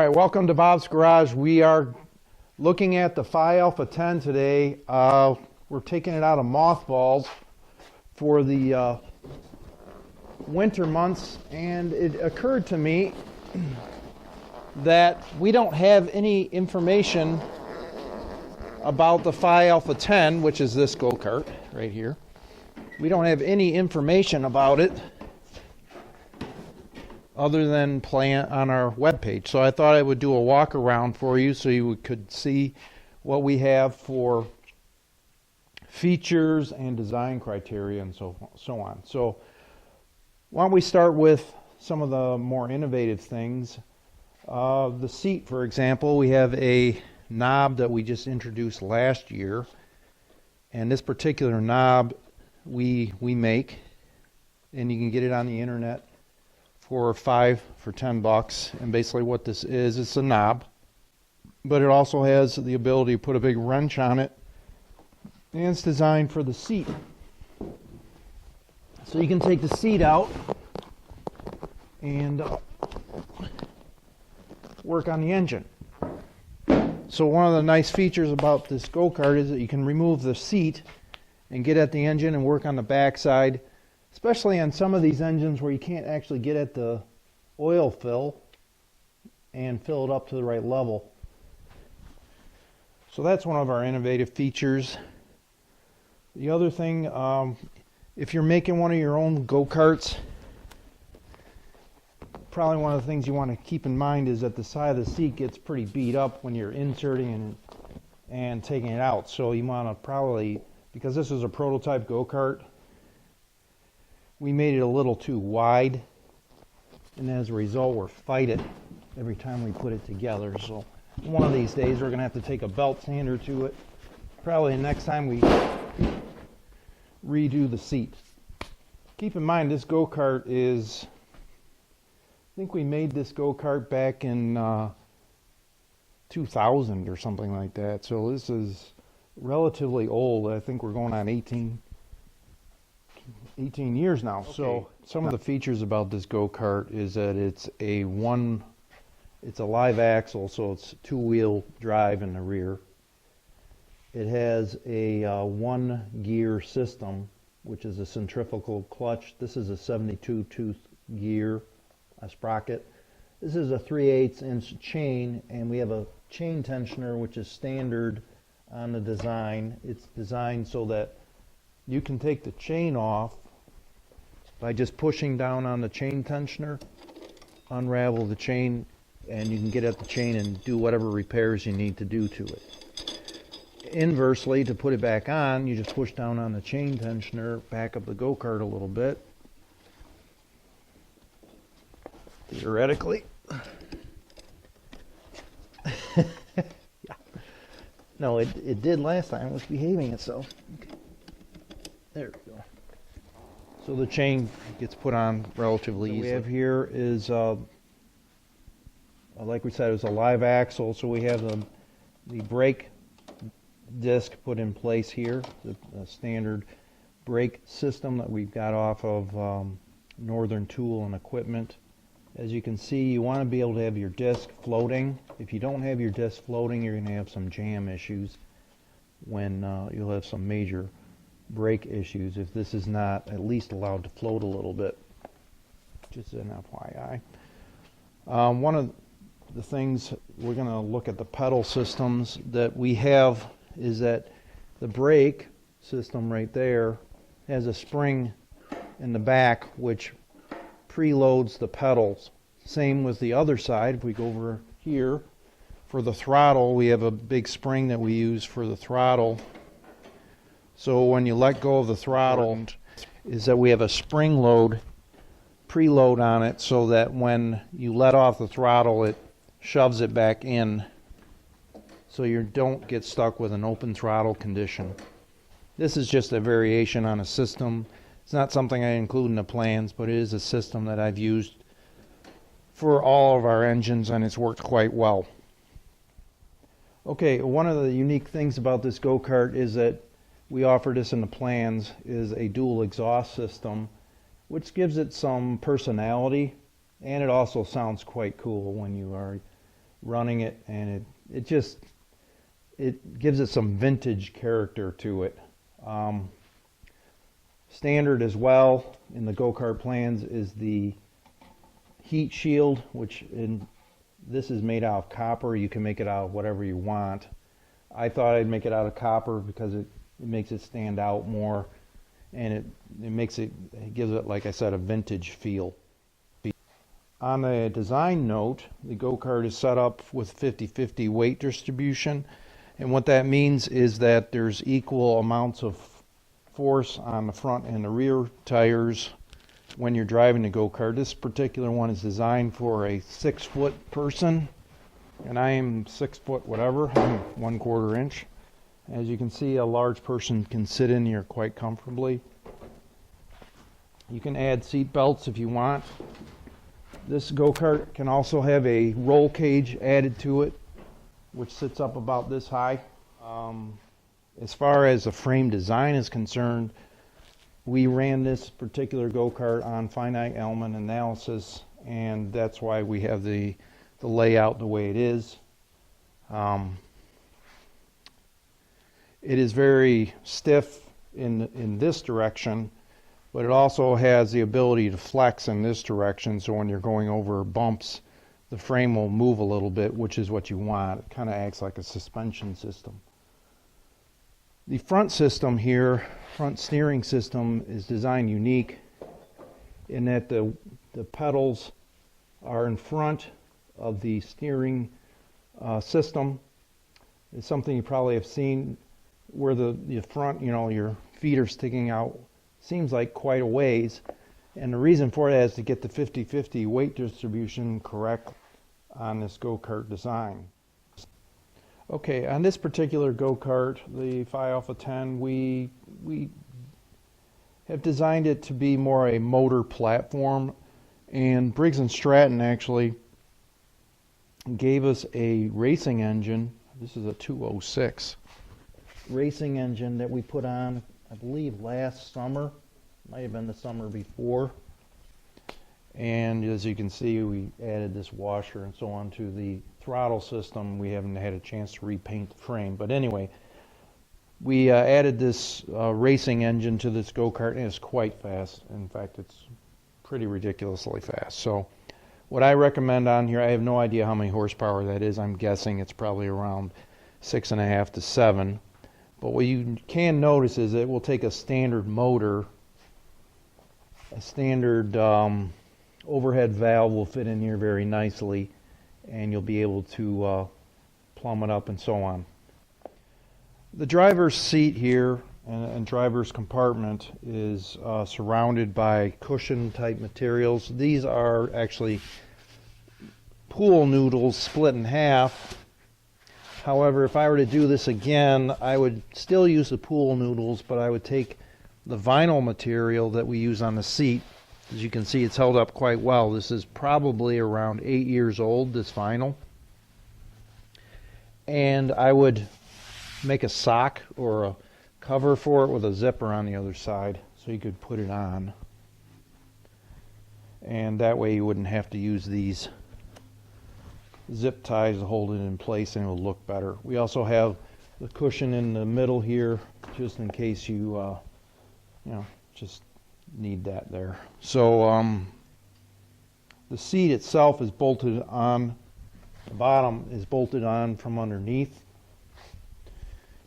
right, welcome to Bob's Garage. We are looking at the Phi Alpha 10 today. We're taking it out of mothballs for the winter months, and it occurred to me that we don't have any information about the Phi Alpha 10, which is this go-kart right here. We don't have any information about it other than playing on our webpage. So I thought I would do a walk around for you so you could see what we have for features and design criteria and so on. So why don't we start with some of the more innovative things. The seat, for example, we have a knob that we just introduced last year, and this particular knob we make, and you can get it on the internet for $10. And basically what this is, it's a knob, but it also has the ability to put a big wrench on it, and it's designed for the seat. So you can take the seat out and work on the engine. So one of the nice features about this go-kart is that you can remove the seat and get at the engine and work on the backside, especially on some of these engines where you can't actually get at the oil fill and fill it up to the right level. So that's one of our innovative features. The other thing, if you're making one of your own go-karts, probably one of the things you want to keep in mind is that the side of the seat gets pretty beat up when you're inserting and taking it out. So you want to probably, because this is a prototype go-kart, we made it a little too wide, and as a result we're fighting it every time we put it together. So one of these days we're going to have to take a belt sander to it, probably the next time we redo the seat. Keep in mind this go-kart is, I think we made this go-kart back in 2000 or something like that, so this is relatively old. I think we're going on 18 years now. Okay. So some of the features about this go-kart is that it's a live axle, so it's two-wheel drive in the rear. It has a one-gear system, which is a centrifugal clutch. This is a 72-tooth gear, a sprocket. This is a 3/8 inch chain, and we have a chain tensioner, which is standard on the design. It's designed so that you can take the chain off by just pushing down on the chain tensioner, unravel the chain, and you can get at the chain and do whatever repairs you need to do to it. Inversely, to put it back on, you just push down on the chain tensioner, back up the go-kart a little bit. Theoretically. Yeah. No, it did last time. It was behaving itself. Okay. There we go. So the chain gets put on relatively easily. What we have here is, like we said, it was a live axle, so we have the brake disc put in place here, the standard brake system that we've got off of Northern Tool and Equipment. As you can see, you want to be able to have your disc floating. If you don't have your disc floating, you're going to have some jam issues when you'll have some major brake issues if this is not at least allowed to float a little bit. Just an FYI. One of the things we're going to look at the pedal systems that we have is that the brake system right there has a spring in the back which preloads the pedals. Same with the other side. If we go over here for the throttle, we have a big spring that we use for the throttle. So when you let go of the throttle, is that we have a spring load preload on it, so that when you let off the throttle, it shoves it back in, so you don't get stuck with an open throttle condition. This is just a variation on a system. It's not something I include in the plans, but it is a system that I've used for all of our engines, and it's worked quite well. Okay, one of the unique things about this go-kart is that we offer this in the plans is a dual exhaust system, which gives it some personality, and it also sounds quite cool when you are running it, and it just gives it some vintage character to it. Standard as well in the go-kart plans is the heat shield, which this is made out of copper. You can make it out of whatever you want. I thought I'd make it out of copper because it makes it stand out more, and it gives it, like I said, a vintage feel. On a design note, the go-kart is set up with 50-50 weight distribution, and what that means is that there's equal amounts of force on the front and the rear tires when you're driving the go-kart. This particular one is designed for a 6-foot person, and I am 6 foot whatever, I'm 1/4 inch. As you can see, a large person can sit in here quite comfortably. You can add seat belts if you want. This go-kart can also have a roll cage added to it, which sits up about this high. As far as the frame design is concerned, we ran this particular go-kart on finite element analysis, and that's why we have the layout the way it is. It is very stiff in this direction, but it also has the ability to flex in this direction, so when you're going over bumps, the frame will move a little bit, which is what you want. It kind of acts like a suspension system. The front system here, front steering system, is designed unique in that the pedals are in front of the steering system. It's something you probably have seen where the front, your feet are sticking out, seems like quite a ways. And the reason for that is to get the 50-50 weight distribution correct on this go-kart design. Okay, on this particular go-kart, the Phi Alpha 10, we have designed it to be more a motor platform, and Briggs & Stratton actually gave us a racing engine. This is a 206 racing engine that we put on, I believe, last summer. Might have been the summer before. And as you can see, we added this washer and so on to the throttle system. We haven't had a chance to repaint the frame. But anyway, we added this racing engine to this go-kart, and it's quite fast. In fact, it's pretty ridiculously fast. So what I recommend on here, I have no idea how many horsepower that is. I'm guessing it's probably around 6.5 to 7. But what you can notice is it will take a standard motor, a standard overhead valve will fit in here very nicely, and you'll be able to plumb it up and so on. The driver's seat here and driver's compartment is surrounded by cushion type materials. These are actually pool noodles split in half. However, if I were to do this again, I would still use the pool noodles, but I would take the vinyl material that we use on the seat. As you can see, it's held up quite well. This is probably around 8 years old, this vinyl. And I would make a sock or a cover for it with a zipper on the other side so you could put it on. And that way you wouldn't have to use these zip ties to hold it in place, and it will look better. We also have the cushion in the middle here just in case you just need that there. So the seat itself is bolted on, the bottom is bolted on from underneath.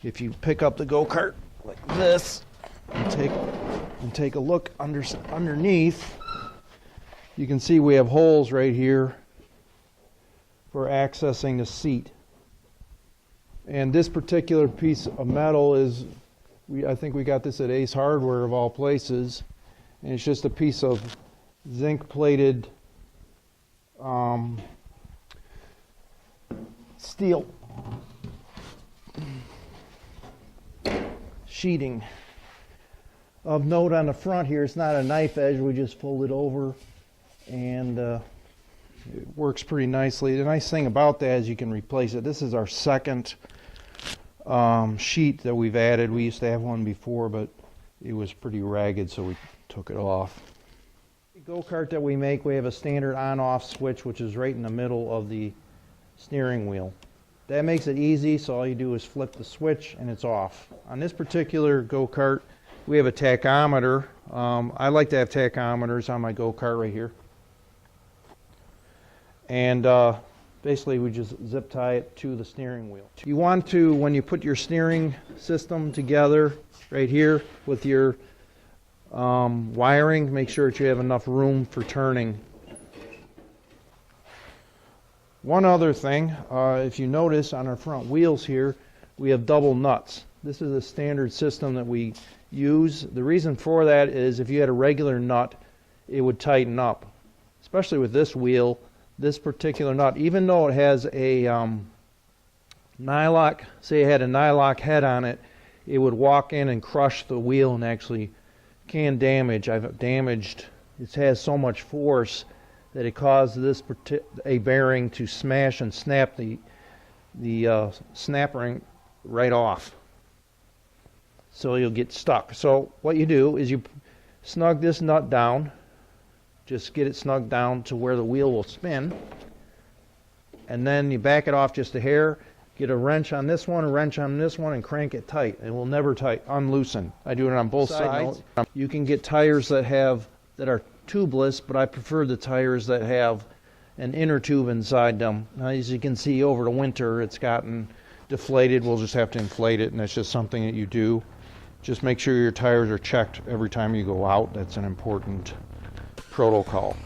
If you pick up the go-kart like this and take a look underneath, you can see we have holes right here for accessing the seat. And this particular piece of metal is, I think we got this at Ace Hardware of all places, and it's just a piece of zinc plated steel sheeting. Of note on the front here, it's not a knife edge, we just fold it over, and it works pretty nicely. The nice thing about that is you can replace it. This is our second sheet that we've added. We used to have one before, but it was pretty ragged, so we took it off. The go-kart that we make, we have a standard on-off switch, which is right in the middle of the steering wheel. That makes it easy, so all you do is flip the switch and it's off. On this particular go-kart, we have a tachometer. I like to have tachometers on my go-kart right here. And basically we just zip tie it to the steering wheel. You want to, when you put your steering system together right here with your wiring, make sure that you have enough room for turning. One other thing, if you notice on our front wheels here, we have double nuts. This is a standard system that we use. The reason for that is if you had a regular nut, it would tighten up. Especially with this wheel, this particular nut, even though it has a nylock, say it had a nylock head on it, it would walk in and crush the wheel and actually can damage. I've damaged, it has so much force that it caused a bearing to smash and snap the snap ring right off. So you'll get stuck. So what you do is you snug this nut down, just get it snugged down to where the wheel will spin, and then you back it off just a hair, get a wrench on this one, a wrench on this one, and crank it tight. It will never unloosen. I do it on both sides. You can get tires that are tubeless, but I prefer the tires that have an inner tube inside them. Now, as you can see, over the winter it's gotten deflated. We'll just have to inflate it, and that's just something that you do. Just make sure your tires are checked every time you go out. That's an important protocol.